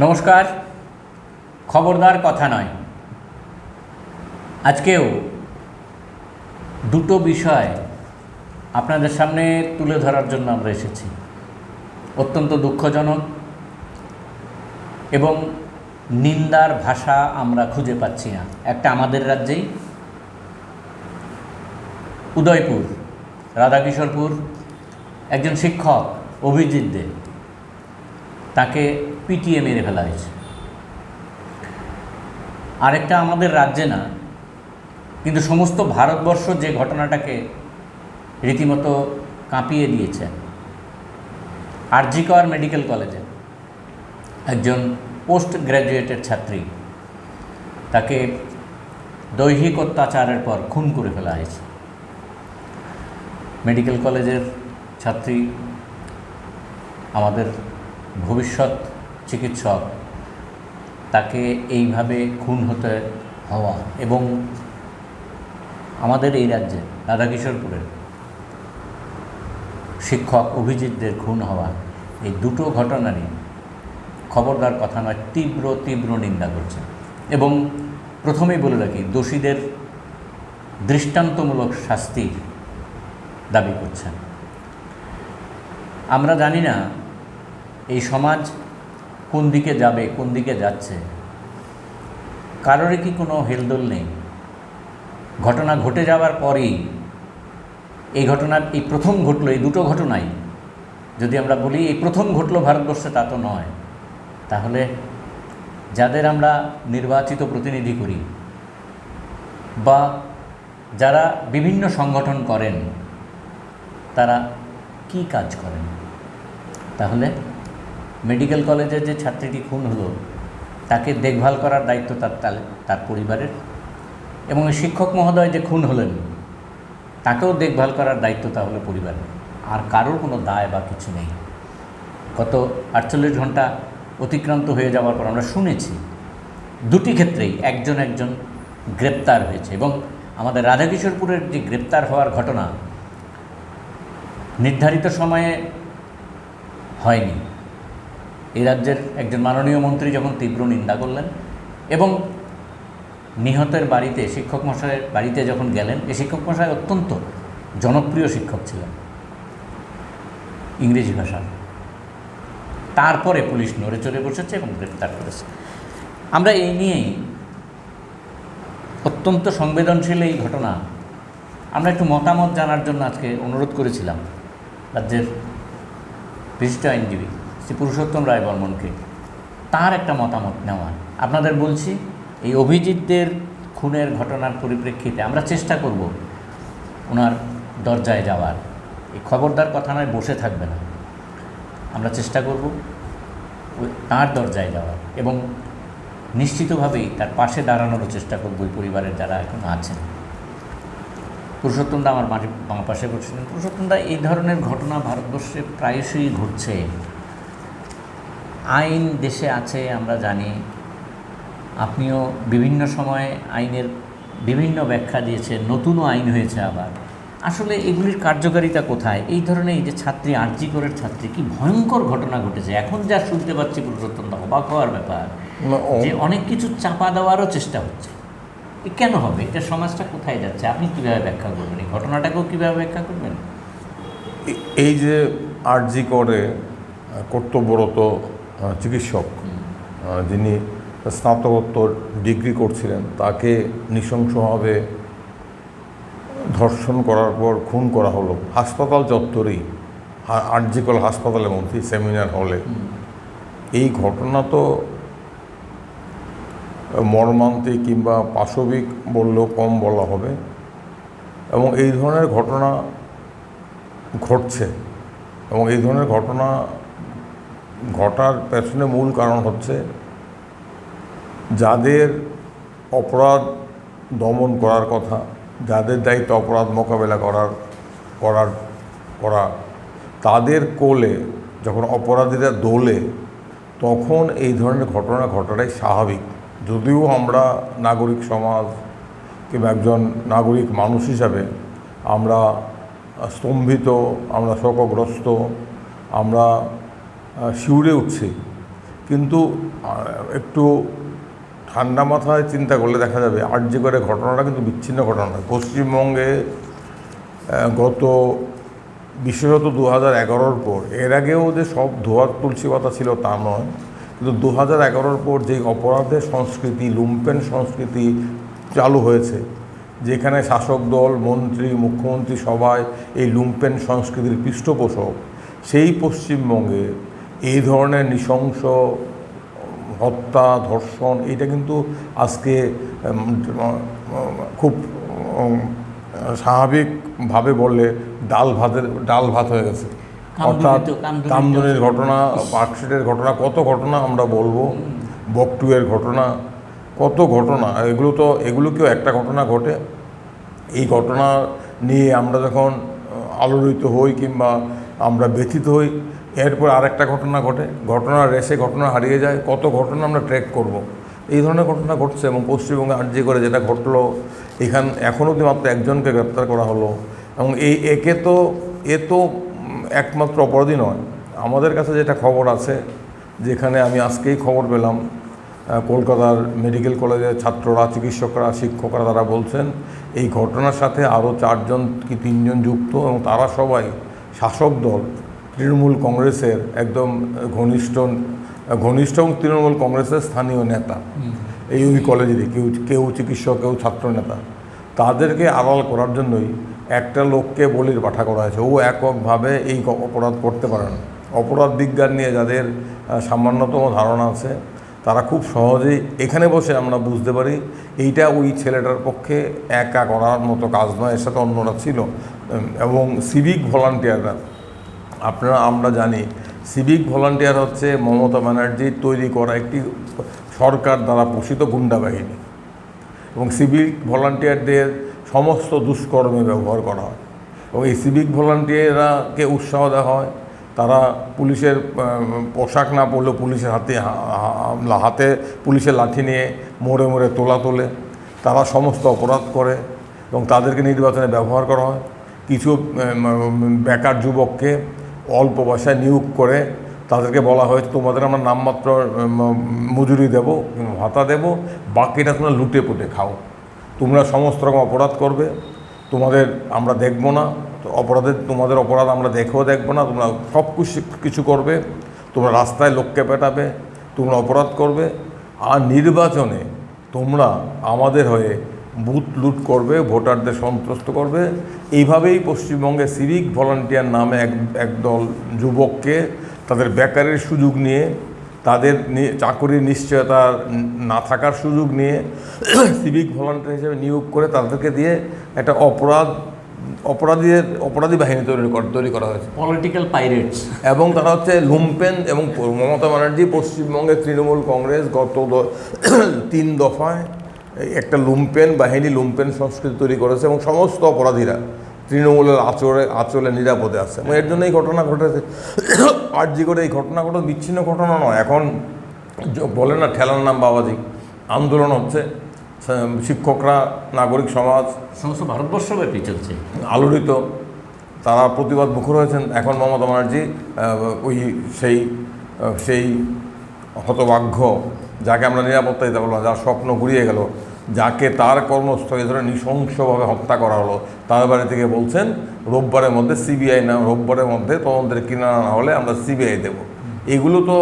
নমস্কার। খবরদার কথা নয়, আজকেও দুটো বিষয় আপনাদের সামনে তুলে ধরার জন্য আমরা এসেছি। অত্যন্ত দুঃখজনক এবং নিন্দার ভাষা আমরা খুঁজে পাচ্ছি না। একটা আমাদের রাজ্যেই উদয়পুর, রাধাকিশোরপুর, একজন শিক্ষক অভিজিৎ দে, তাকে পিটিয়ে মেরে ফেলা হয়েছে। আরেকটা আমাদের রাজ্যে না, কিন্তু সমস্ত ভারতবর্ষ যে ঘটনাটাকে রীতিমতো কাঁপিয়ে দিয়েছে, আরজিকর মেডিকেল কলেজে একজন পোস্ট গ্র্যাজুয়েটেড ছাত্রী, তাকে দৈহিক অত্যাচারের পর খুন করে ফেলা হয়েছে। মেডিকেল কলেজের ছাত্রী, আমাদের ভবিষ্যৎ চিকিৎসক, তাকে এইভাবে খুন হতে হওয়া এবং আমাদের এই রাজ্যে রাধাকিশোরপুরের শিক্ষক অভিজিৎদের খুন হওয়া, এই দুটো ঘটনারই খবরদার কথা নয়, তীব্র তীব্র নিন্দা করছে। এবং প্রথমেই বলে রাখি, দোষীদের দৃষ্টান্তমূলক শাস্তির দাবি করছেন। আমরা জানি না এই সমাজ কোন দিকে যাবে, কোন দিকে যাচ্ছে, কারোরই কি কোনো হেলদোল নেই। ঘটনা ঘটে যাওয়ার পরেই, এই ঘটনা এই প্রথম ঘটলো, এই দুটো ঘটনাই যদি আমরা বলি এই প্রথম ঘটলো ভারতবর্ষে, তা তো নয়। তাহলে যাদের আমরা নির্বাচিত প্রতিনিধি করি বা যারা বিভিন্ন সংগঠন করেন, তারা কি কাজ করেন? তাহলে মেডিকেল কলেজের যে ছাত্রীটি খুন হলো, তাকে দেখভাল করার দায়িত্ব তার পরিবারের, এবং শিক্ষক মহোদয় যে খুন হলেন, তাকেও দেখভাল করার দায়িত্ব তাহলে পরিবারের। আর কারোর কোনো দায় বা কিছু নেই। গত 48 ঘন্টা অতিক্রান্ত হয়ে যাওয়ার পর আমরা শুনেছি দুটি ক্ষেত্রেই একজন গ্রেপ্তার হয়েছে। এবং আমাদের রাধাকিশোরপুরের যে গ্রেপ্তার হওয়ার ঘটনা নির্ধারিত সময়ে হয়নি। এই রাজ্যের একজন মাননীয় মন্ত্রী যখন তীব্র নিন্দা করলেন এবং নিহতের বাড়িতে, শিক্ষক মশাইয়ের বাড়িতে যখন গেলেন, এই শিক্ষক মশাই অত্যন্ত জনপ্রিয় শিক্ষক ছিলেন ইংরেজি ভাষার, তারপরে পুলিশ নড়ে চড়ে বসেছে এবং গ্রেপ্তার করেছে। আমরা এই নিয়েই অত্যন্ত সংবেদনশীল এই ঘটনা, আমরা একটু মতামত জানার জন্য আজকে অনুরোধ করেছিলাম রাজ্যের বিশিষ্ট আইনজীবী শ্রী পুরুষোত্তম রায় বর্মনকে, তার একটা মতামত নেওয়া। আপনাদের বলছি, এই অভিজিৎদের খুনের ঘটনার পরিপ্রেক্ষিতে আমরা চেষ্টা করব ওনার দরজায় যাওয়ার। এই খবরদার কথা নয়, বসে থাকবে না, আমরা চেষ্টা করব তার দরজায় যাওয়ার এবং নিশ্চিতভাবেই তার পাশে দাঁড়ানোরও চেষ্টা করব ওই পরিবারের যারা এখন আছেন। পুরুষোত্তমদা আমার বাঁ পাশে বসছিলেন। পুরুষোত্তমদা, এই ধরনের ঘটনা ভারতবর্ষে প্রায়শই ঘটছে। আইন দেশে আছে, আমরা জানি, আপনিও বিভিন্ন সময়ে আইনের বিভিন্ন ব্যাখ্যা দিয়েছেন, নতুনও আইন হয়েছে আবার। আসলে এগুলির কার্যকারিতা কোথায়? এই ধরনের এই যে ছাত্রী, আরজিকরের ছাত্রী, কি ভয়ঙ্কর ঘটনা ঘটেছে। এখন যা শুনতে পাচ্ছি পুরুষোত্তমদা, অবাক হওয়ার ব্যাপার যে অনেক কিছু চাপা দেওয়ারও চেষ্টা হচ্ছে। কেন হবে? এটা সমাজটা কোথায় যাচ্ছে? আপনি কীভাবে ব্যাখ্যা করবেন? এই ঘটনাটাকেও কীভাবে ব্যাখ্যা করবেন? এই যে আরজিকরে কর্তব্যরত চিকিৎসক, যিনি স্নাতকোত্তর ডিগ্রি করছিলেন, তাকে নৃশংসভাবে ধর্ষণ করার পর খুন করা হলো হাসপাতাল চত্বরেই, আরজিকর হাসপাতালের মধ্যে, সেমিনার হলে। এই ঘটনা তো মর্মান্তিক কিংবা পাশবিক বললেও কম বলা হবে। এবং এই ধরনের ঘটনা ঘটছে, এবং এই ধরনের ঘটনা ঘটার পেছনে মূল কারণ হচ্ছে যাদের অপরাধ দমন করার কথা, যাদের দায়িত্ব অপরাধ মোকাবেলা করা, তাদের কোলে যখন অপরাধীরা দোলে, তখন এই ধরনের ঘটনা ঘটাটাই স্বাভাবিক। যদিও আমরা নাগরিক সমাজ কিংবা একজন নাগরিক মানুষ হিসাবে আমরা স্তম্ভিত, আমরা শোকগ্রস্ত, আমরা শিউরে উঠছি কিন্তু একটু ঠান্ডা মাথায় চিন্তা করলে দেখা যাবে আরজি করে ঘটনাটা কিন্তু বিচ্ছিন্ন ঘটনা নয়। পশ্চিমবঙ্গে গত বিশেষত 2011-র পর, এর আগেও যে সব ধোয়ার তুলসী পাতা ছিল তা নয়, কিন্তু 2011-র পর যে অপরাধের সংস্কৃতি, লুম্পেন সংস্কৃতি চালু হয়েছে, যেখানে শাসক দল, মন্ত্রী, মুখ্যমন্ত্রী সবাই এই লুম্পেন সংস্কৃতির পৃষ্ঠপোষক, সেই পশ্চিমবঙ্গে এই ধরনের নৃশংস হত্যা, ধর্ষণ, এটা কিন্তু আজকে খুব স্বাভাবিকভাবে বললে ডাল ভাত হয়ে গেছে। অর্থাৎ কামদুনির ঘটনা, পার্কশিটের ঘটনা, কত ঘটনা আমরা বলবো, বকটুয়ের ঘটনা, কত ঘটনা। এগুলোকেও একটা ঘটনা ঘটে, এই ঘটনা নিয়ে আমরা যখন আলোড়িত হই কিংবা আমরা ব্যথিত হই, এরপর আরেকটা ঘটনা ঘটে, ঘটনার রেসে ঘটনা হারিয়ে যায়, কত ঘটনা আমরা ট্র্যাক করব। এই ধরনের ঘটনা ঘটছে এবং পশ্চিমবঙ্গে আরজি করে যেটা ঘটলো, এখনও অবধি মাত্র একজনকে গ্রেপ্তার করা হলো। এবং এ তো একমাত্র অপরাধী নয়। আমাদের কাছে যেটা খবর আছে, যেখানে আমি আজকেই খবর পেলাম, কলকাতার মেডিকেল কলেজের ছাত্ররা, চিকিৎসকরা, শিক্ষকরা তারা বলছেন এই ঘটনার সাথে আরও 4জন কি 3জন যুক্ত এবং তারা সবাই শাসক দল তৃণমূল কংগ্রেসের একদম ঘনিষ্ঠ এবং তৃণমূল কংগ্রেসের স্থানীয় নেতা। ওই কলেজেরই কেউ চিকিৎসক, কেউ ছাত্র নেতা। তাদেরকে আড়াল করার জন্যই একটা লোককে বলির পাঠা করা হয়েছে। ও এককভাবে এই অপরাধ করতে পারে না। অপরাধ বিজ্ঞান নিয়ে যাদের সামান্যতম ধারণা আছে, তারা খুব সহজেই এখানে বসে আমরা বুঝতে পারি এইটা ওই ছেলেটার পক্ষে একা করার মতো কাজ নয়, এর সাথে অন্যরা ছিল। এবং সিভিক ভলান্টিয়াররা, আমরা জানি সিভিক ভলান্টিয়ার হচ্ছে মমতা ব্যানার্জির তৈরি করা একটি সরকার দ্বারা পোষিত গুন্ডা বাহিনী, এবং সিভিক ভলান্টিয়ারদের সমস্ত দুষ্কর্মে ব্যবহার করা হয়। এবং এই সিভিক ভলান্টিয়াররাকে উৎসাহ দেওয়া হয়, তারা পুলিশের পোশাক না পরলেও পুলিশের হাতে পুলিশের লাঠি নিয়ে মোড়ে তোলে, তারা সমস্ত অপরাধ করে এবং তাদেরকে নির্বাচনে ব্যবহার করা হয়। কিছু বেকার যুবককে অল্প পয়সায় নিয়োগ করে তাদেরকে বলা হয়েছে তোমাদের আমরা নামমাত্র মজুরি দেবো, ভাতা দেবো, বাকিটা তোমরা লুটে পুটে খাও, তোমরা সমস্ত রকম অপরাধ করবে, তোমাদের আমরা দেখবো না, তোমাদের অপরাধ আমরা দেখবো না, তোমরা সব কিছু করবে, তোমরা রাস্তায় লোককে পেটাবে, তোমরা অপরাধ করবে, আর নির্বাচনে তোমরা আমাদের হয়ে বুথ লুট করবে, ভোটারদের সন্ত্রস্ত করবে। এইভাবেই পশ্চিমবঙ্গে সিভিক ভলান্টিয়ার নামে একদল যুবককে তাদের বেকারের সুযোগ নিয়ে, তাদের চাকরির নিশ্চয়তা না থাকার সুযোগ নিয়ে সিভিক ভলান্টিয়ার হিসেবে নিয়োগ করে তাদেরকে দিয়ে একটা অপরাধী বাহিনী তৈরি করা হয়েছে, পলিটিক্যাল পাইরেটস। এবং তারা হচ্ছে লুম্পেন। এবং মমতা ব্যানার্জি পশ্চিমবঙ্গের তৃণমূল কংগ্রেস গত 3 দফায় একটা লুম্পেন বাহিনী, লুম্পেন সংস্কৃতি তৈরি করেছে এবং সমস্ত অপরাধীরা তৃণমূলের আঁচলে নিরাপদে আছে। এবং এর জন্য এই ঘটনা ঘটেছে। আরজি করে এই ঘটনা বিচ্ছিন্ন ঘটনা নয়। এখন বলে না ঠেলার নাম বাবাজি, আন্দোলন হচ্ছে, শিক্ষকরা, নাগরিক সমাজ সমস্ত ভারতবর্ষব্যাপী চলছে, আলোড়িত, তারা প্রতিবাদ মুখর হয়েছেন। এখন মমতা ব্যানার্জি সেই হতভাগ্য, যাকে আমরা নিরাপত্তা দিতে পারলাম, যার স্বপ্ন গুড়িয়ে গেল, যাকে তার কর্মস্থলে ধরে নৃশংসভাবে হত্যা করা হলো, তার বাড়ি থেকে বলছেন রোববারের মধ্যে সিবিআই না, রোববারের মধ্যে তদন্তের কিনারা না হলে আমরা সিবিআই দেব। এগুলো তো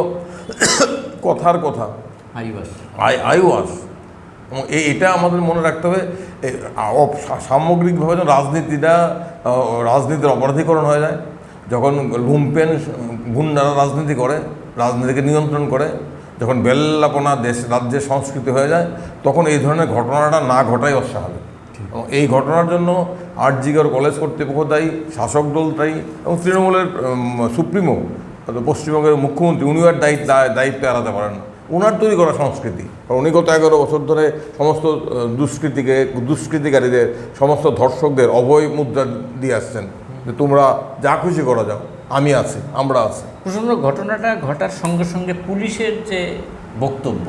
কথার কথা, আইওয়াস। এবং এটা আমাদের মনে রাখতে হবে। সামগ্রিকভাবে যখন রাজনীতির অপরাধীকরণ হয়ে যায়, যখন লুম্পেন গুন্ডারা রাজনীতি করে, রাজনীতিকে নিয়ন্ত্রণ করে, যখন বেল্লাপনা রাজ্যের সংস্কৃতি হয়ে যায়, তখন এই ধরনের ঘটনাটা না ঘটাই অস্বাভাবিক। এবং এই ঘটনার জন্য আরজিকর কলেজ কর্তৃপক্ষ দায়ী, শাসক দল দায়ী, এবং তৃণমূলের সুপ্রিমো পশ্চিমবঙ্গের মুখ্যমন্ত্রী, উনিও আর দায়িত্ব এড়াতে পারেন না। ওনার তৈরি করা সংস্কৃতি, কারণ উনি গত 11 বছর ধরে সমস্ত দুষ্কৃতিকারীদের, সমস্ত ধর্ষকদের অভয় মুদ্রা দিয়ে আসছেন যে তোমরা যা খুশি করা যাও, আমি আছি, আমরা আছি। প্রসঙ্গ ঘটনাটা ঘটার সঙ্গে সঙ্গে পুলিশের যে বক্তব্য,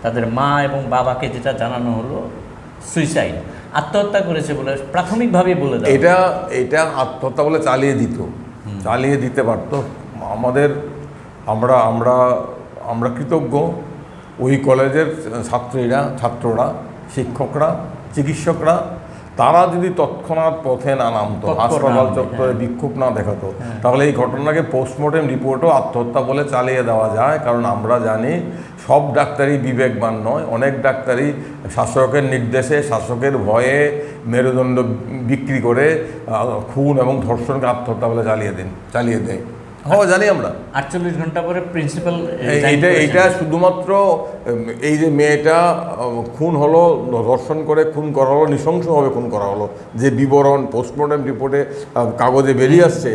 তাদের মা এবং বাবাকে যেটা জানানো হলো সুইসাইড, আত্মহত্যা করেছে বলে প্রাথমিকভাবে বলে দেয়। এটা আত্মহত্যা বলে চালিয়ে দিতে পারত। আমরা আমরা কৃতজ্ঞ ওই কলেজের ছাত্ররা, শিক্ষকরা, চিকিৎসকরা, তারা যদি তৎক্ষণাৎ পথে না নামতো, হাসপাতাল চত্বরে বিক্ষোভ না দেখাতো, তাহলে এই ঘটনাকে পোস্টমর্টেম রিপোর্টও আত্মহত্যা বলে চালিয়ে দেওয়া যায়। কারণ আমরা জানি সব ডাক্তারই বিবেকবান নয়, অনেক ডাক্তারই শাসকের নির্দেশে, শাসকের ভয়ে মেরুদণ্ড বিক্রি করে খুন এবং ধর্ষণকে আত্মহত্যা বলে চালিয়ে দেয়। হ্যাঁ, জানি আমরা। 48 ঘন্টা পরে প্রিন্সিপাল এইটা শুধুমাত্র এই যে মেয়েটা খুন হলো, ধর্ষণ করে খুন করা হলো, নৃশংসভাবে খুন করা হলো, যে বিবরণ পোস্টমর্টেম রিপোর্টে কাগজে বেরিয়ে আসছে,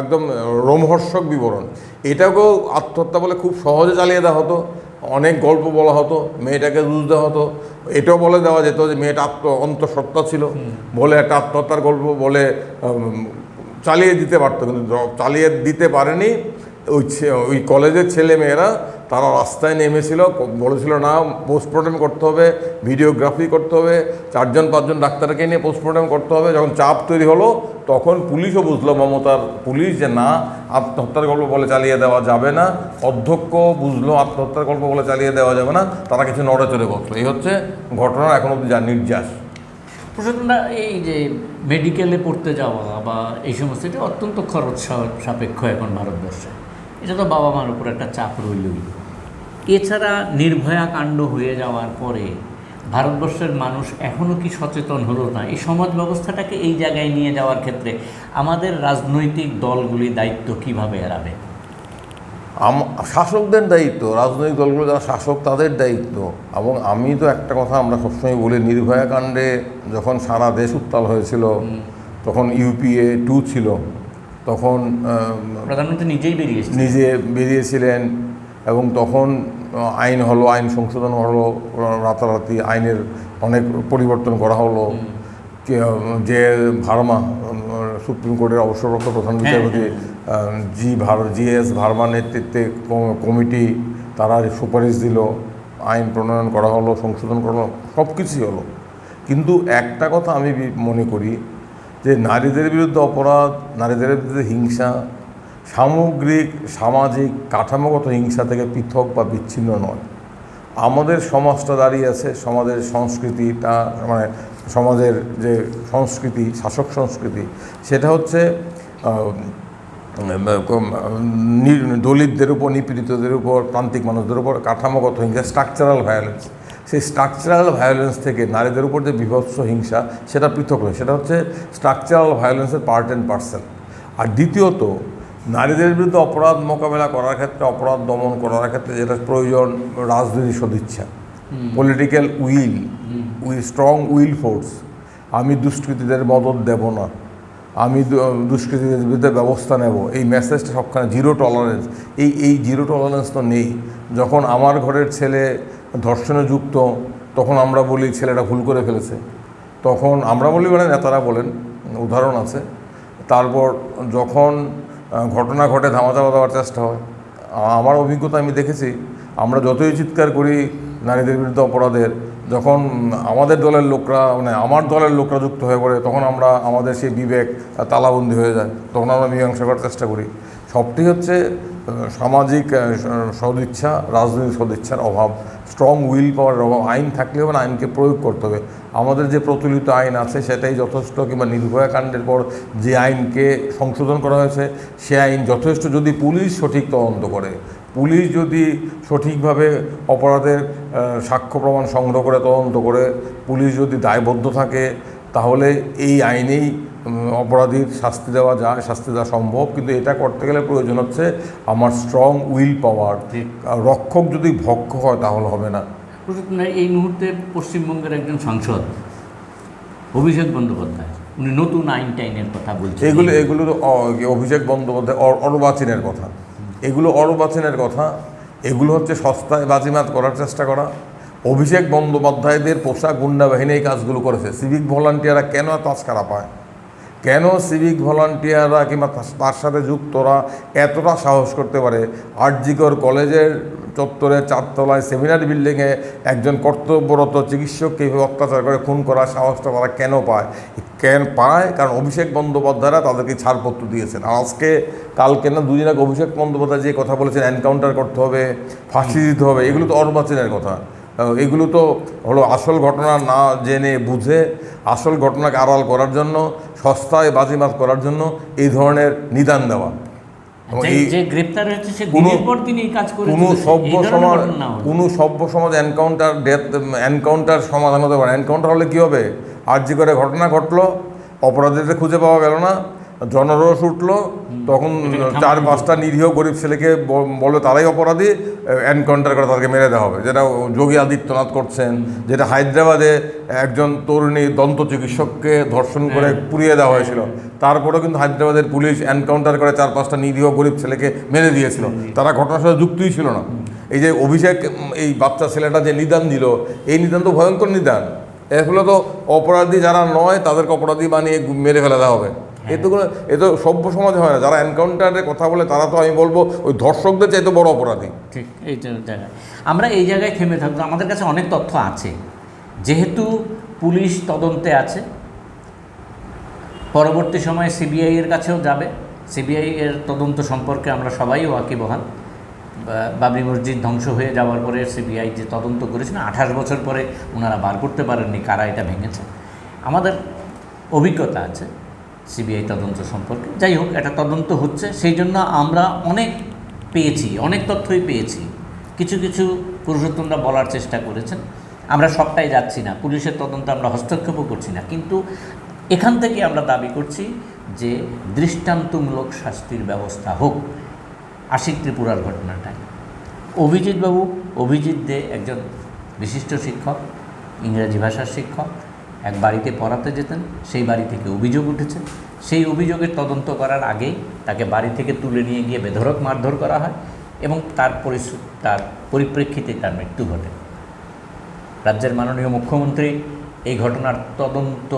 একদম রোমহর্ষক বিবরণ, এটাকেও আত্মহত্যা বলে খুব সহজে চালিয়ে দেওয়া হতো। অনেক গল্প বলা হতো, মেয়েটাকে দোষ দেওয়া হতো, এটাও বলে দেওয়া যেত যে মেয়েটা অন্তঃসত্ত্বা ছিল বলে একটা আত্মহত্যার গল্প বলে চালিয়ে দিতে পারতো। কিন্তু চালিয়ে দিতে পারেনি। ওই কলেজের ছেলে মেয়েরা তারা রাস্তায় নেমেছিল, বলেছিল না পোস্টমর্টেম করতে হবে, ভিডিওগ্রাফি করতে হবে, 4-5জন ডাক্তারকে নিয়ে পোস্টমর্টেম করতে হবে। যখন চাপ তৈরি হলো তখন পুলিশও বুঝলো, মমতার পুলিশ, যে না, আত্মহত্যার গল্প বলে চালিয়ে দেওয়া যাবে না। অধ্যক্ষ বুঝলো আত্মহত্যার গল্প বলে চালিয়ে দেওয়া যাবে না, তারা কিছু নড়েচড়ে বসলো। এই হচ্ছে ঘটনার এখন অব্দি যা নির্যাস। প্রশাসনরা এই যে মেডিকেলে পড়তে যাওয়া বা এই সমস্ত, এটা অত্যন্ত খরচ সাপেক্ষ এখন ভারতবর্ষে। এটা তো বাবা মার উপর একটা চাপ রইলই। এছাড়া নির্ভয়া কাণ্ড হয়ে যাওয়ার পরে ভারতবর্ষের মানুষ এখনও কি সচেতন হলো না? এই সমাজ ব্যবস্থাটাকে এই জায়গায় নিয়ে যাওয়ার ক্ষেত্রে আমাদের রাজনৈতিক দলগুলি দায়িত্ব কিভাবে এড়াবে? শাসকদের দায়িত্ব, রাজনৈতিক দলগুলো যারা শাসক তাদের দায়িত্ব। এবং আমি তো একটা কথা আমরা সবসময় বলি, নির্ভয়া কাণ্ডে যখন সারা দেশ উত্তাল হয়েছিল, তখন UPA 2 ছিল, তখন প্রধানমন্ত্রী নিজে বেরিয়েছিলেন, এবং তখন আইন হলো, আইন সংশোধন হলো, রাতারাতি আইনের অনেক পরিবর্তন করা হলো। যে ভার্মা, সুপ্রিম কোর্টের অবসরপ্রাপ্ত প্রধান বিচারপতি GS ভার্মার নেতৃত্বে কমিটি, তারা সুপারিশ দিল, আইন প্রণয়ন করা হলো, সংশোধন করা হলো, সব কিছুই হলো। কিন্তু একটা কথা আমি মনে করি যে নারীদের বিরুদ্ধে অপরাধ, নারীদের বিরুদ্ধে হিংসা সামগ্রিক সামাজিক কাঠামোগত হিংসা থেকে পৃথক বা বিচ্ছিন্ন নয়। আমাদের সমাজটা দাঁড়িয়ে আছে, সমাজের সংস্কৃতিটা, মানে সমাজের যে সংস্কৃতি, শাসক সংস্কৃতি, সেটা হচ্ছে দলিতদের উপর, নিপীড়িতদের উপর, প্রান্তিক মানুষদের উপর কাঠামোগত হিংসা, স্ট্রাকচারাল ভায়োলেন্স। সেই স্ট্রাকচারাল ভায়োলেন্স থেকে নারীদের উপর যে বিভৎস হিংসা, সেটা পৃথক নয়, সেটা হচ্ছে স্ট্রাকচারাল ভায়োলেন্সের পার্ট অ্যান্ড পার্সেল। আর দ্বিতীয়ত, নারীদের বিরুদ্ধে অপরাধ মোকাবেলা করার ক্ষেত্রে, অপরাধ দমন করার ক্ষেত্রে যেটা প্রয়োজন, রাজনৈতিক সদিচ্ছা, political will, strong will force. আমি দুষ্কৃতীদের মদত দেব না, আমি দুষ্কৃতীদের বিরুদ্ধে ব্যবস্থা নেব, এই মেসেজটা সবখানে জিরো টলারেন্স। এই জিরো টলারেন্স তো নেই। যখন আমার ঘরের ছেলে ধর্ষণে যুক্ত, তখন আমরা বলি ছেলেটা ভুল করে ফেলেছে, তখন আমরা বলি, মানে নেতারা বলেন, উদাহরণ আছে। তারপর যখন ঘটনা ঘটে ধামাচাপা দেওয়ার চেষ্টা হয়। আমার অভিজ্ঞতা আমি দেখেছি, আমরা যতই চিৎকার করি নারীদের বিরুদ্ধে অপরাধের, যখন আমাদের দলের লোকরা, মানে আমার দলের লোকরা যুক্ত হয়ে পড়ে, তখন আমরা, আমাদের সেই বিবেক তালাবন্দি হয়ে যায়, তখন আমরা মীমাংসা করার চেষ্টা করি। সবটি হচ্ছে সামাজিক সদিচ্ছা, রাজনৈতিক সদিচ্ছার অভাব, স্ট্রং উইল পাওয়ার অভাব। আইন থাকলে হবে না, আইনকে প্রয়োগ করতে হবে। আমাদের যে প্রচলিত আইন আছে সেটাই যথেষ্ট, কিংবা নির্ভয়া কাণ্ডের পর যে আইনকে সংশোধন করা হয়েছে সে আইন যথেষ্ট। যদি পুলিশ সঠিক তদন্ত করে, পুলিশ যদি সঠিকভাবে অপরাধের সাক্ষ্য প্রমাণ সংগ্রহ করে তদন্ত করে, পুলিশ যদি দায়বদ্ধ থাকে, তাহলে এই আইনেই অপরাধীর শাস্তি দেওয়া যায়, শাস্তি দেওয়া সম্ভব। কিন্তু এটা করতে গেলে প্রয়োজন হচ্ছে আমার স্ট্রং উইল পাওয়ার। রক্ষক যদি ভক্ষ হয় তাহলে হবে না। এই মুহূর্তে পশ্চিমবঙ্গের একজন সাংসদ অভিষেক বন্দ্যোপাধ্যায়, উনি নতুন আইনের কথা বলছেন। এগুলো তো অভিষেক বন্দ্যোপাধ্যায়, অর্বাচীনের কথা, এগুলো অর্বাচীনের কথা। এগুলো হচ্ছে সস্তায় বাজিমাত করার চেষ্টা করা। অভিষেক বন্দ্যোপাধ্যায়দের পোশাক গুন্ডা বাহিনী এই কাজগুলো করেছে। সিভিক ভলান্টিয়াররা কেন এত আজকারা পায়? কেন সিভিক ভলান্টিয়াররা কিংবা তার সাথে যুক্তরা এতটা সাহস করতে পারে? আরজিকর কলেজের চত্বরে 4 তলায় সেমিনার বিল্ডিংয়ে একজন কর্তব্যরত চিকিৎসককে এইভাবে অত্যাচার করে খুন করার সাহসটা তারা কেন পায়? কারণ অভিষেক বন্দ্যোপাধ্যায়রা তাদেরকে ছাড়পত্র দিয়েছেন। আর আজকে কালকে না 2 দিন আগে অভিষেক বন্দ্যোপাধ্যায় যে কথা বলেছেন এনকাউন্টার করতে হবে, ফাঁসি দিতে হবে, এগুলো তো অর্বাচীনের কথা। এগুলো তো হলো আসল ঘটনা না জেনে বুঝে আসল ঘটনাকে আড়াল করার জন্য, সস্তায় বাজিমাত করার জন্য এই ধরনের নিদান দেওয়া। যে গ্রেপ্তার হয়েছে সে দিনের পর দিন এই কাজ করে কোনো সভ্য সমাজ এনকাউন্টার সমাধান হতে পারে। এনকাউন্টার হলে কী হবে? আরজি করে ঘটনা ঘটলো, অপরাধীদের খুঁজে পাওয়া গেল না, জনরোষ উঠলো, তখন 4-5টা নিরীহ গরিব ছেলেকে বলে তারাই অপরাধী, এনকাউন্টার করে তাদেরকে মেরে দেওয়া হবে, যেটা যোগী আদিত্যনাথ করছেন, যেটা হায়দ্রাবাদে একজন তরুণী দন্ত চিকিৎসককে ধর্ষণ করে পুড়িয়ে দেওয়া হয়েছিল। তারপরেও কিন্তু হায়দ্রাবাদের পুলিশ এনকাউন্টার করে 4-5টা নিরীহ গরিব ছেলেকে মেরে দিয়েছিল, তারা ঘটনার সাথে যুক্তই ছিল না। এই যে অভিষেক এই বাচ্চা ছেলেটা যে নিদান দিল, এই নিদান তো ভয়ঙ্কর নিদান। এগুলো তো অপরাধী যারা নয় তাদেরকে অপরাধী বানিয়ে মেরে ফেলে দেওয়া হবে। এ তো সভ্য সমাজে হয় না। যারা এনকাউন্টারের কথা বলে তারা তো আমি বলবো ওই ধর্ষকদের চাইতে বড় অপরাধী। ঠিক এই জায়গায় আমরা এই জায়গায় থেমে থাকবো। আমাদের কাছে অনেক তথ্য আছে, যেহেতু পুলিশ তদন্তে আছে, পরবর্তী সময়ে সিবিআই এর কাছেও যাবে। সিবিআই এর তদন্ত সম্পর্কে আমরা সবাই ওয়াকিবহাল। বাবরি মসজিদ ধ্বংস হয়ে যাওয়ার পরে সিবিআই যে তদন্ত করেছিল, 28 বছর পরে ওনারা বার করতে পারেননি কারা এটা ভেঙেছে। আমাদের অভিজ্ঞতা আছে সিবিআই তদন্ত সম্পর্কে। যাই হোক, একটা তদন্ত হচ্ছে, সেই জন্য আমরা অনেক পেয়েছি, অনেক তথ্যই পেয়েছি। কিছু কিছু পুরুষোত্তমরা বলার চেষ্টা করেছেন, আমরা সবটাই যাচ্ছি না, পুলিশের তদন্ত আমরা হস্তক্ষেপও করছি না, কিন্তু এখান থেকে আমরা দাবি করছি যে দৃষ্টান্তমূলক শাস্তির ব্যবস্থা হোক। আশিক ত্রিপুরার ঘটনাটাই অভিজিৎ দে একজন বিশিষ্ট শিক্ষক, ইংরেজি ভাষার শিক্ষক, এক বাড়িতে পড়াতে যেতেন, সেই বাড়ি থেকে অভিযোগ উঠেছে। সেই অভিযোগের তদন্ত করার আগেই তাকে বাড়ি থেকে তুলে নিয়ে গিয়ে বেধড়ক মারধর করা হয় এবং তার পরিপ্রেক্ষিতে তার মৃত্যু ঘটে। রাজ্যের মাননীয় মুখ্যমন্ত্রী এই ঘটনার তদন্ত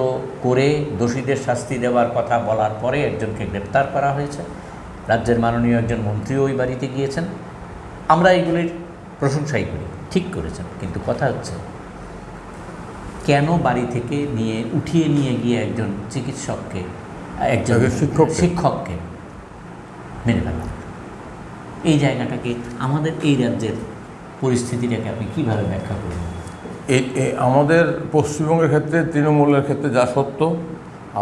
করে দোষীদের শাস্তি দেওয়ার কথা বলার পরে একজনকে গ্রেপ্তার করা হয়েছে। রাজ্যের মাননীয় একজন মন্ত্রী ওই বাড়িতে গিয়েছেন। আমরা এগুলির প্রশংসাই করি, ঠিক করেছেন, কিন্তু কথা হচ্ছে কেন বাড়ি থেকে উঠিয়ে নিয়ে গিয়ে একজন চিকিৎসককে, একজন শিক্ষককে মেরে ফেলা? এই জায়গাটাকে, আমাদের এই রাজ্যের পরিস্থিতিটাকে আপনি কীভাবে ব্যাখ্যা করবেন? আমাদের পশ্চিমবঙ্গের ক্ষেত্রে, তৃণমূলের ক্ষেত্রে যা সত্য,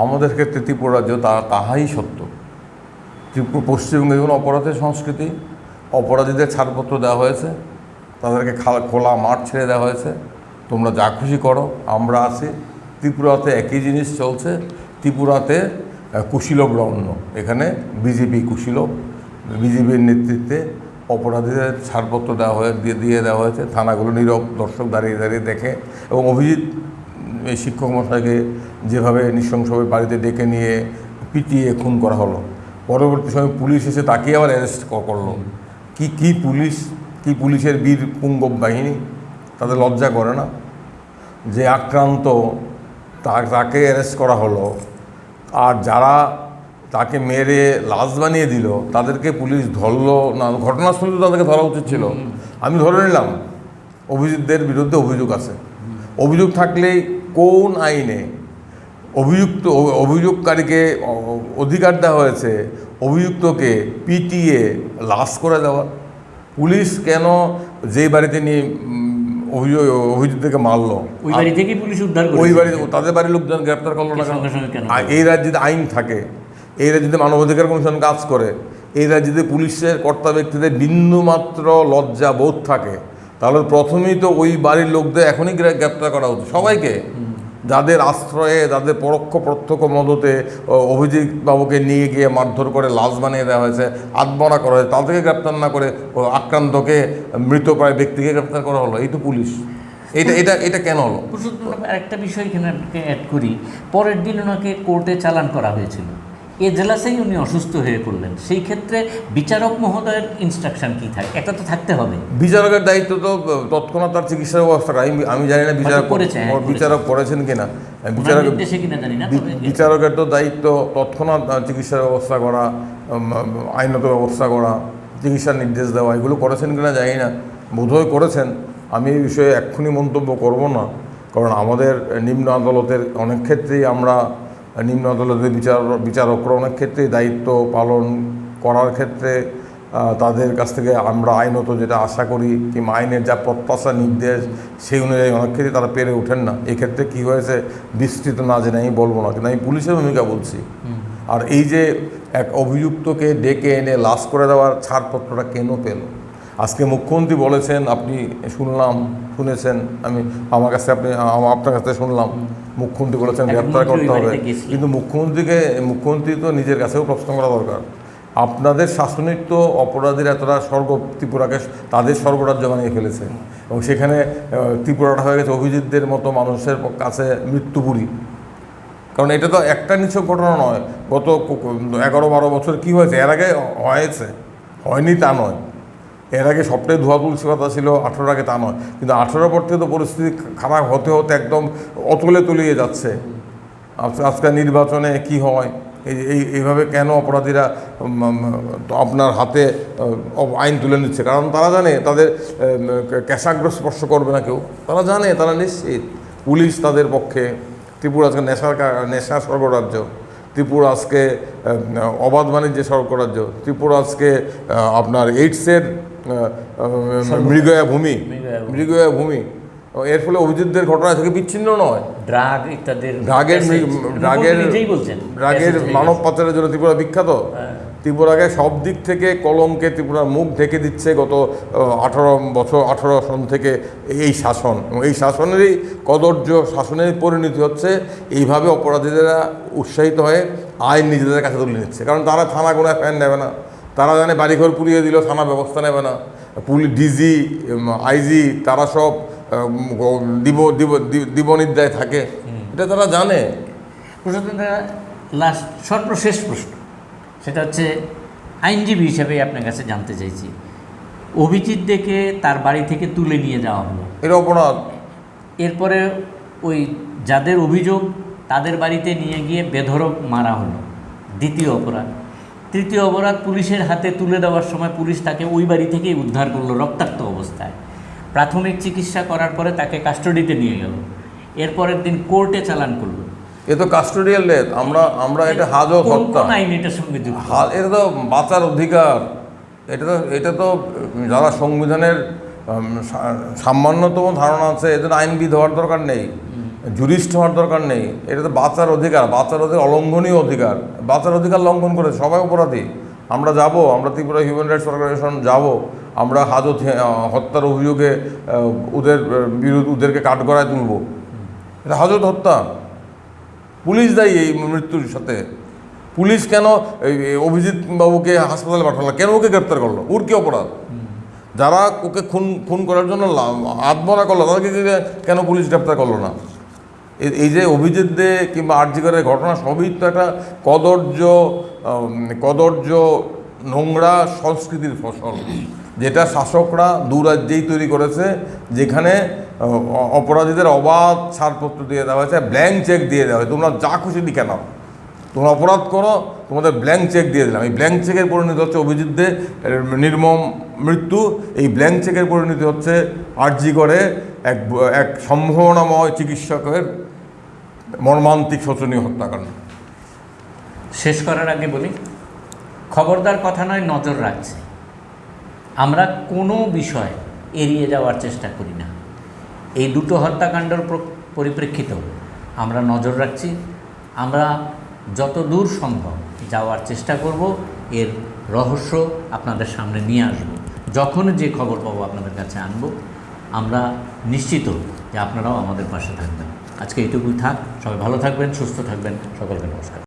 আমাদের ক্ষেত্রে ত্রিপুরা রাজ্য তাহাই সত্য। পশ্চিমবঙ্গে যেমন অপরাধের সংস্কৃতি, অপরাধীদের ছাড়পত্র দেওয়া হয়েছে, তাদেরকে খোলা মাঠ ছেড়ে দেওয়া হয়েছে, তোমরা যা খুশি করো, আমরা আছি। ত্রিপুরাতে একই জিনিস চলছে। ত্রিপুরাতে কুশীলভ রণ্য, এখানে বিজেপির নেতৃত্বে অপরাধীদের ছাড়পত্র দিয়ে দেওয়া হয়েছে। থানাগুলো নীরব দর্শক দাঁড়িয়ে দাঁড়িয়ে দেখে। এবং অভিজিৎ এই শিক্ষক মশাইকে যেভাবে নৃশংসভাবে বাড়িতে ডেকে নিয়ে পিটিয়ে খুন করা হলো, পরবর্তী সময় পুলিশ এসে তাকে আবার অ্যারেস্ট করলো। কি পুলিশের বীর পুঙ্গব বাহিনী, তাদের লজ্জা করে না? যে আক্রান্ত তাকে অ্যারেস্ট করা হলো, আর যারা তাকে মেরে লাশ বানিয়ে দিল তাদেরকে পুলিশ ধরলো না। ঘটনাস্থলে তাদেরকে ধরা উচিত ছিল। আমি ধরে নিলাম অভিযুক্তদের বিরুদ্ধে অভিযোগ আছে, অভিযোগ থাকলেই কোন আইনে অভিযোগকারীকে অধিকার দেওয়া হয়েছে অভিযুক্তকে পিটিয়ে লাশ করে দেওয়া? পুলিশ কেন যেই বাড়িতে নিয়ে অভিযুক্তকে মারলো ওই বাড়ি থেকে পুলিশ উদ্ধার করে, ওই বাড়িতে তাদের বাড়ির লোকজন গ্রেপ্তার করলো না কেন? এই রাজ্যে আইন থাকে, এই রাজ্যে মানবাধিকার কমিশন কাজ করে, এই রাজ্যে পুলিশের কর্তা ব্যক্তিদের বিন্দুমাত্র লজ্জা বোধ থাকে, তাহলে প্রথমেই তো ওই বাড়ির লোকদের এখনই গ্রেপ্তার করা উচিত। সবাইকে, যাদের আশ্রয়ে, যাদের পরোক্ষ প্রত্যক্ষ মদতে অভিজিৎ বাবুকে নিয়ে গিয়ে মারধর করে লাশ বানিয়ে দেওয়া হয়েছে, আত্মহত্যা করা হয়েছে, তাদেরকে গ্রেপ্তার না করে আক্রান্তকে, মৃতপ্রায় ব্যক্তিকে গ্রেপ্তার করা হলো। এই তো পুলিশ। এটা কেন হলো? একটা বিষয় এখানে অ্যাড করি, পরের দিন ওনাকে কোর্টে চালান করা হয়েছিল। এজলাসেই উনি অসুস্থ হয়ে পড়লেন। সেই ক্ষেত্রে বিচারক মহোদয়ের ইনস্ট্রাকশন কী থাকে? এটা তো থাকতে হবে। বিচারকের দায়িত্ব তো তৎক্ষণাৎ তার চিকিৎসার ব্যবস্থা। আমি জানি না বিচারক করেছেন কিনা, বিচারকের তো দায়িত্ব তৎক্ষণাৎ চিকিৎসার ব্যবস্থা করা, আইনত ব্যবস্থা করা, চিকিৎসার নির্দেশ দেওয়া, এগুলো করেছেন কিনা জানি না। বোধহয় করেছেন। আমি এই বিষয়ে এক্ষুনি মন্তব্য করব না, কারণ আমাদের নিম্ন আদালতের অনেক ক্ষেত্রেই আমরা নিম্ন আদালতের বিচারকরা অনেক ক্ষেত্রেই দায়িত্ব পালন করার ক্ষেত্রে তাদের কাছ থেকে আমরা আইনত যেটা আশা করি কিংবা আইনের যা প্রত্যাশা নির্দেশ সেই অনুযায়ী অনেক ক্ষেত্রে তারা পেরে ওঠেন না। এক্ষেত্রে কী হয়েছে বিস্তৃত না জেনে আমি বলবো না, কিন্তু আমি পুলিশের ভূমিকা বলছি। আর এই যে এক অভিযুক্তকে ডেকে এনে লাশ করে দেওয়ার ছাড়পত্রটা কেন পেল? আজকে মুখ্যমন্ত্রী বলেছেন, আপনি শুনেছেন, আমার কাছে আপনার কাছে শুনলাম মুখ্যমন্ত্রী বলেছেন গ্রেপ্তার করতে হবে, কিন্তু মুখ্যমন্ত্রী তো নিজের কাছেও প্রশ্ন করা দরকার। আপনাদের শাসনিক তো অপরাধীরা এতটা ত্রিপুরাকে তাদের স্বর্গরাজ্য বানিয়ে ফেলেছে, এবং সেখানে ত্রিপুরাটা হয়ে গেছে অভিজিৎদের মতো মানুষের কাছে মৃত্যুপুরী। কারণ এটা তো একটা নিছক ঘটনা নয়, গত 11-12 বছর কী হয়েছে, এর আগে হয়নি তা নয়, এর আগে সবটাই ধোয়া তুলসী কথা ছিল, 18 আগে তা নয়, কিন্তু 18 পর থেকে তো পরিস্থিতি খারাপ হতে হতে একদম অতলে তলিয়ে যাচ্ছে। আজকাল নির্বাচনে কি হয়, এইভাবে কেন অপরাধীরা আপনার হাতে আইন তুলে নিচ্ছে? কারণ তারা জানে তাদের ক্যাশাগ্র স্পর্শ করবে না কেউ, তারা জানে, তারা নিশ্চিত পুলিশ তাদের পক্ষে। ত্রিপুরা আজকে নেশার স্বর্গরাজ্য, ত্রিপুরা আজকে অবাধ বাণিজ্যের স্বর্গরাজ্য, ত্রিপুরা আজকে আপনার এইডসের মৃগয়া ভূমি। এর ফলে অভিজিৎদের ঘটনা থেকে বিচ্ছিন্ন নয়, ড্রাগের মানব পাচারের জন্য ত্রিপুরা বিখ্যাত। ত্রিপুরাকে সব দিক থেকে কলঙ্কে ত্রিপুরার মুখ ঢেকে দিচ্ছে গত 18 সন থেকে এই শাসন, এবং এই শাসনেরই কদর্য শাসনের পরিণতি হচ্ছে এইভাবে অপরাধীরা উৎসাহিত হয়ে আইন নিজেদের কাছে তুলে নিচ্ছে। কারণ তারা থানা গোনায় ফ্যান নেবে না, তারা জানে বাড়িঘর পুড়িয়ে দিল থানা ব্যবস্থা নেবে না, পুলিশ ডিজি আইজি তারা সব দিবনিদ্রায় থাকে, এটা তারা জানে। সর্বশেষ প্রশ্ন, সেটা হচ্ছে আইনজীবী হিসেবে আপনার কাছে জানতে চাইছি, অভিজিৎ দেখে তার বাড়ি থেকে তুলে নিয়ে যাওয়া হলো, এটা অপরাধ। এরপরে ওই যাদের অভিযোগ তাদের বাড়িতে নিয়ে গিয়ে বেধড়ক মারা হলো, দ্বিতীয় অপরাধ। তৃতীয় অপরাধ, পুলিশের হাতে তুলে দেওয়ার সময় পুলিশ তাকে ওই বাড়ি থেকেই উদ্ধার করলো রক্তাক্ত অবস্থায়, প্রাথমিক চিকিৎসা করার পরে তাকে কাস্টডিতে নিয়ে গেল, এরপরের দিন কোর্টে চালান করলো। এ তো কাস্টোডিয়াল ডেথ, আমরা এটা হাজত হত্যা, এটার সঙ্গে এটা তো বাঁচার অধিকার। এটা তো যারা সংবিধানের সামান্যতম ধারণা আছে এদের আইনবিদ হওয়ার দরকার নেই, জুরিস্ট হওয়ার দরকার নেই। এটা তো বাঁচার অধিকার, অলঙ্ঘনীয় অধিকার। বাঁচার অধিকার লঙ্ঘন করে সবাই অপরাধী। আমরা ত্রিপুরা হিউম্যান রাইটস অর্গানাইজেশন যাব, আমরা হাজত হত্যার অভিযোগে ওদেরকে কাঠগড়ায় তুলব। এটা হাজত হত্যা, পুলিশ দায়ী এই মৃত্যুর সাথে। পুলিশ কেন অভিজিৎ বাবুকে হাসপাতালে পাঠালো, কেন ওকে গ্রেপ্তার করলো? ওর কি অপরাধ? যারা ওকে খুন করার জন্য আত্মহত্যা করলো তাদেরকে কেন পুলিশ গ্রেপ্তার করলো না? এই যে অভিজিৎদের কিংবা আরজিকরের ঘটনা সবই তো একটা কদর্য নোংরা সংস্কৃতির ফসল, যেটা শাসকরা দুরাজ্যেই তৈরি করেছে, যেখানে অপরাধীদের অবাধ ছাড়পত্র দিয়ে দেওয়া হয়েছে, ব্ল্যাঙ্ক চেক দিয়ে দেওয়া হয়, তোমরা যা খুশি লিখে নাও, তোমরা অপরাধ করো, তোমাদের ব্ল্যাঙ্ক চেক দিয়ে দিলাম। এই ব্ল্যাঙ্ক চেকের পরিণতি হচ্ছে অভিজিৎদের নির্মম মৃত্যু, এই ব্ল্যাঙ্ক চেকের পরিণতি হচ্ছে আরজিকরে এক সম্ভাবনাময় চিকিৎসকের মর্মান্তিক শোচনীয় হত্যাকাণ্ড। শেষ করার আগে বলি, খবরদার কথা নয়, নজর রাখছে। আমরা কোনো বিষয় এড়িয়ে যাওয়ার চেষ্টা করি না। এই দুটো হত্যাকাণ্ডের পরিপ্রেক্ষিতেও আমরা নজর রাখছি। আমরা যত দূর সম্ভব যাওয়ার চেষ্টা করব, এর রহস্য আপনাদের সামনে নিয়ে আসব। যখন যে খবর পাবো আপনাদের কাছে আনব। আমরা নিশ্চিত যে আপনারাও আমাদের পাশে থাকবেন। আজকে এইটুকুই থাক। সবাই ভালো থাকবেন, সুস্থ থাকবেন। সকলকে নমস্কার।